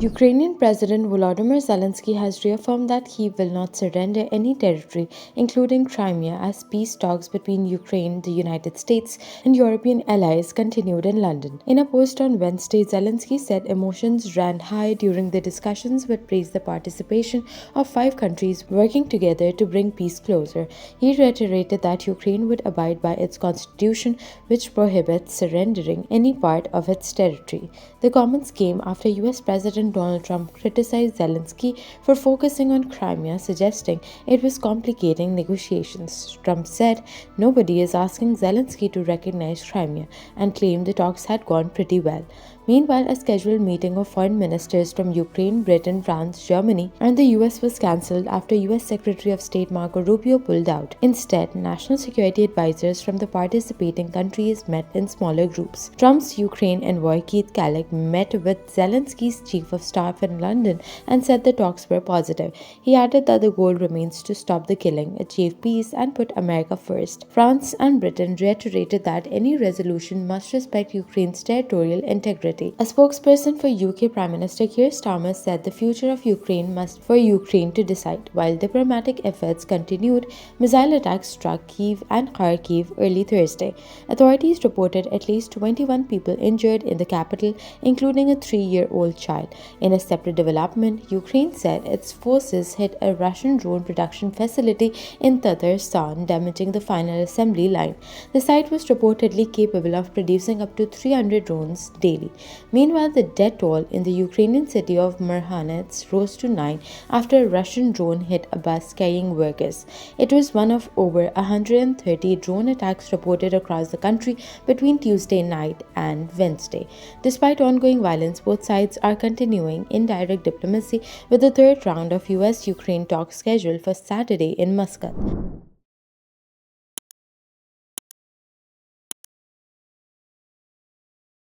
Ukrainian President Volodymyr Zelenskyy has reaffirmed that he will not surrender any territory, including Crimea, as peace talks between Ukraine, the United States, and European allies continued in London. In a post on Wednesday, Zelenskyy said emotions ran high during the discussions but praised the participation of 5 countries working together to bring peace closer. He reiterated that Ukraine would abide by its constitution, which prohibits surrendering any part of its territory. The comments came after US President Donald Trump criticized Zelenskyy for focusing on Crimea, suggesting it was complicating negotiations. Trump said nobody is asking Zelenskyy to recognize Crimea and claimed the talks had gone pretty well. Meanwhile, a scheduled meeting of foreign ministers from Ukraine, Britain, France, Germany, and the US was cancelled after US Secretary of State Marco Rubio pulled out. Instead, national security advisors from the participating countries met in smaller groups. Trump's Ukraine envoy Keith Kellogg met with Zelensky's chief of staff in London and said the talks were positive. He added that the goal remains to stop the killing, achieve peace, and put America first. France and Britain reiterated that any resolution must respect Ukraine's territorial integrity. A spokesperson for UK Prime Minister Keir Starmer said the future of Ukraine must for Ukraine to decide. While diplomatic efforts continued, missile attacks struck Kyiv and Kharkiv early Thursday. Authorities reported at least 21 people injured in the capital, including a 3-year-old child. In a separate development, Ukraine said its forces hit a Russian drone production facility in Tatarstan, damaging the final assembly line. The site was reportedly capable of producing up to 300 drones daily. Meanwhile, the death toll in the Ukrainian city of Marhanets rose to 9 after a Russian drone hit a bus carrying workers. It was one of over 130 drone attacks reported across the country between Tuesday night and Wednesday. Despite ongoing violence, both sides are continuing indirect diplomacy, with the third round of US-Ukraine talks scheduled for Saturday in Muscat.